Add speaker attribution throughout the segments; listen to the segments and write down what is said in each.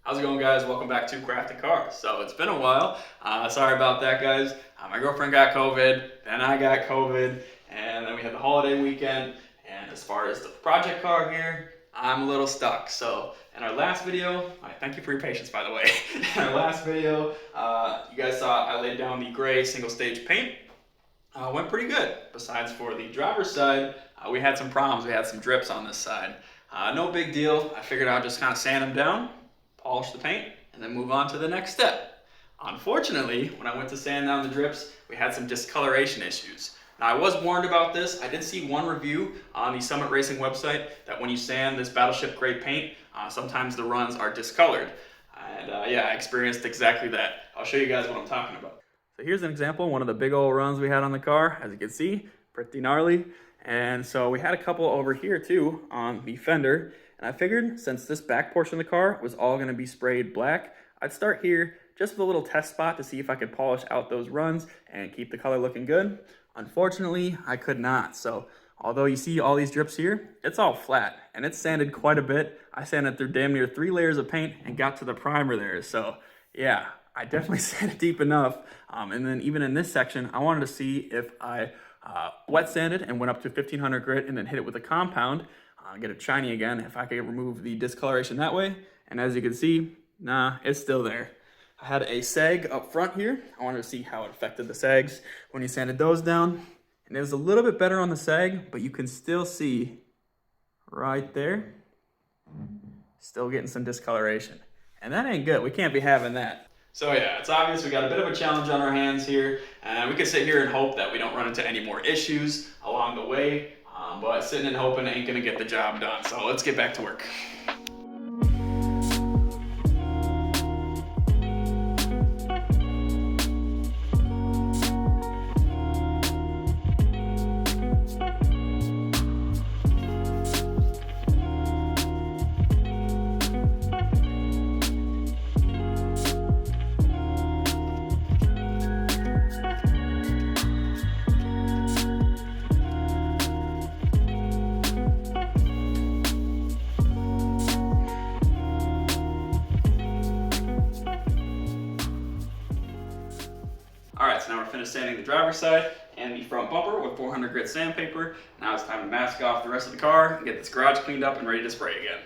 Speaker 1: How's it going, guys? Welcome back to Crafted Cars. So it's been a while. Sorry about that, guys. My girlfriend got COVID, then I got COVID, and then we had the holiday weekend. And as far as the project car here, I'm a little stuck. So in our last video, thank you for your patience, by the way. In our last video, you guys saw I laid down the gray single stage paint. Went pretty good. Besides for the driver's side, we had some problems. We had some drips on this side. No big deal. I figured I'd just kind of sand them down, polish the paint, and then move on to the next step. Unfortunately, when I went to sand down the drips, we had some discoloration issues. Now, I was warned about this. I did see one review on the Summit Racing website that when you sand this Battleship gray paint, sometimes the runs are discolored. And yeah, I experienced exactly that. I'll show you guys what I'm talking about. So here's an example, one of the big old runs we had on the car. As you can see, pretty gnarly. And so we had a couple over here too on the fender. And I figured since this back portion of the car was all gonna be sprayed black, I'd start here just with a little test spot to see if I could polish out those runs and keep the color looking good. Unfortunately, I could not. So although you see all these drips here, it's all flat and it's sanded quite a bit. I sanded through damn near 3 layers of paint and got to the primer there. So yeah, I definitely sanded deep enough. And then even in this section, I wanted to see if I wet sanded and went up to 1500 grit and then hit it with a compound, get it shiny again, if I could remove the discoloration that way. And as you can see, nah, it's still there. I had a sag up front here. I wanted to see how it affected the sags when you sanded those down. And it was a little bit better on the sag, but you can still see right there, still getting some discoloration. And that ain't good. We can't be having that. So yeah, it's obvious we got a bit of a challenge on our hands here, and we could sit here and hope that we don't run into any more issues along the way, but sitting and hoping ain't gonna get the job done. So let's get back to work. Alright, so now we're finished sanding the driver's side and the front bumper with 400 grit sandpaper. Now it's time to mask off the rest of the car and get this garage cleaned up and ready to spray again.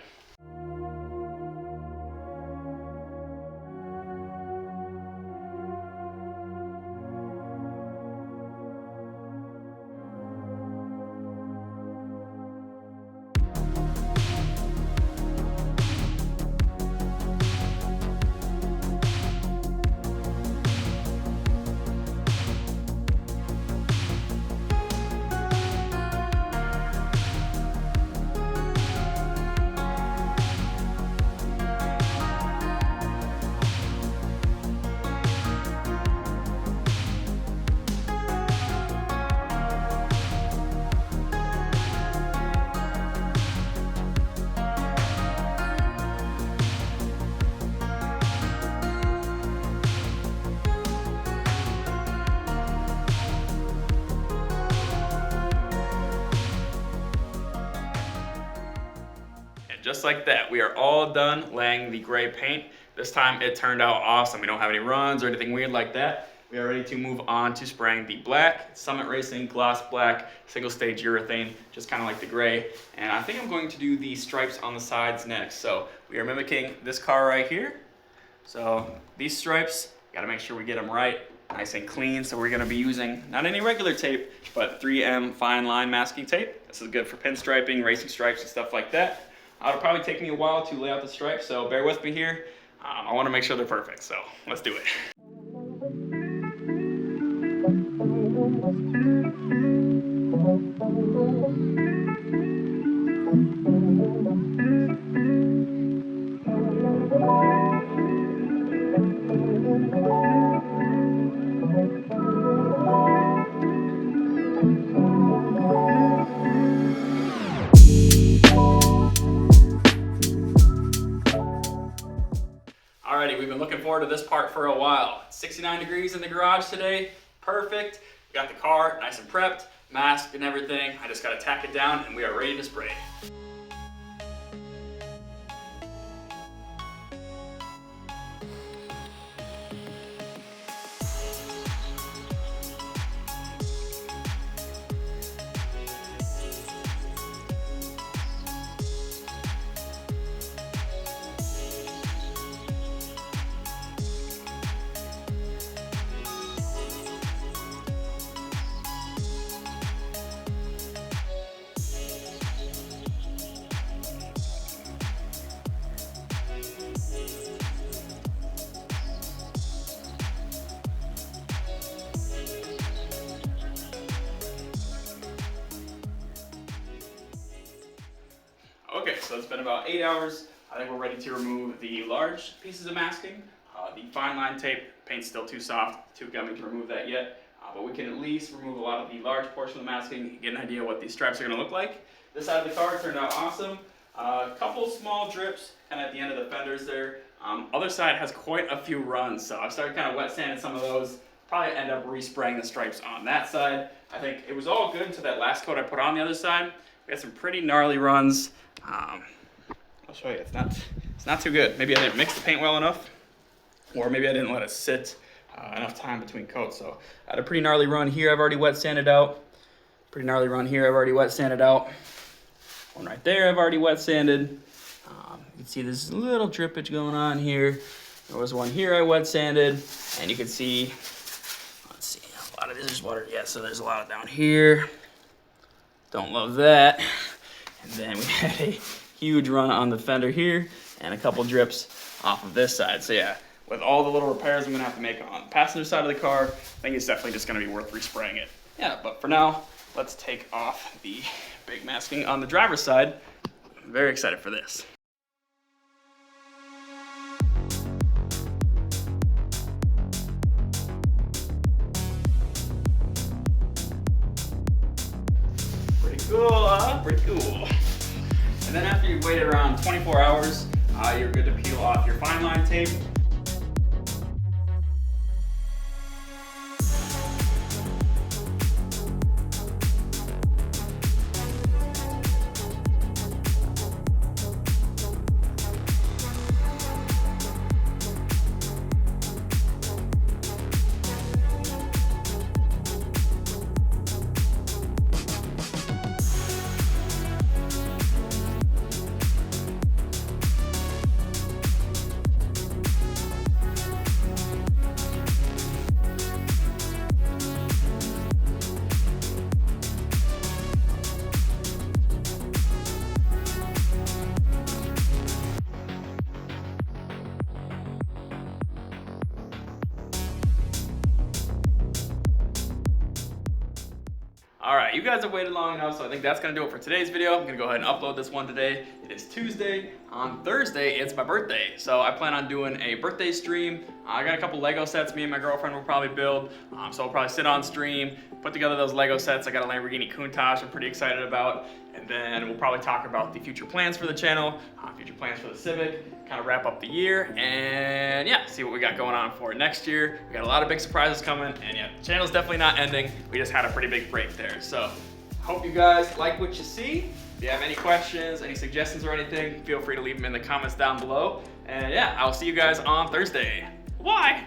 Speaker 1: Just like that, we are all done laying the gray paint. This time it turned out awesome. We don't have any runs or anything weird like that. We are ready to move on to spraying the black, Summit Racing gloss black, single stage urethane, just kind of like the gray. And I think I'm going to do the stripes on the sides next. So we are mimicking this car right here. So these stripes, gotta make sure we get them right, nice and clean. So we're gonna be using not any regular tape, but 3M fine line masking tape. This is good for pinstriping, racing stripes and stuff like that. It'll probably take me a while to lay out the stripes, so bear with me here. I want to make sure they're perfect, so let's do it. Alrighty, we've been looking forward to this part for a while. It's 69 degrees in the garage today, perfect. We got the car nice and prepped, masked and everything. I just gotta tack it down and we are ready to spray. so it's been about 8 hours. I think we're ready to remove the large pieces of masking. The fine line tape, paint's still too soft, too gummy to remove that yet. But we can at least remove a lot of the large portion of the masking, get an idea of what these stripes are gonna look like. This side of the car turned out awesome. A couple small drips kind of at the end of the fenders there. Other side has quite a few runs, so I've started kind of wet sanding some of those. Probably end up respraying the stripes on that side. I think it was all good until that last coat I put on the other side. We had some pretty gnarly runs. I'll show you, it's not too good. Maybe I didn't mix the paint well enough, or maybe I didn't let it sit enough time between coats. So I had a pretty gnarly run here I've already wet sanded out. Pretty gnarly run here I've already wet sanded out. One right there I've already wet sanded. You can see there's a little drippage going on here. There was one here I wet sanded, and you can see, let's see, a lot of this is water. Yeah, so there's a lot down here. Don't love that. And then we had a huge run on the fender here, and a couple drips off of this side. So yeah, with all the little repairs I'm gonna have to make on the passenger side of the car, I think it's definitely just gonna be worth respraying it. Yeah, but for now, let's take off the big masking on the driver's side. I'm very excited for this. Pretty cool, huh? Pretty cool. And then after you've waited around 24 hours, you're good to peel off your fine line tape. All right, you guys have waited long enough, so I think that's gonna do it for today's video. I'm gonna go ahead and upload this one today. It is Tuesday. On Thursday, it's my birthday, so I plan on doing a birthday stream. I got a couple Lego sets me and my girlfriend will probably build, so we'll probably sit on stream, put together those Lego sets. I got a Lamborghini Countach I'm pretty excited about, and then we'll probably talk about the future plans for the channel, future plans for the Civic, kind of wrap up the year, and yeah, see what we got going on for next year. We got a lot of big surprises coming, and yeah, the channel's definitely not ending. We just had a pretty big break there, so hope you guys like what you see. If you have any questions, any suggestions or anything, feel free to leave them in the comments down below. And yeah, I'll see you guys on Thursday. Bye.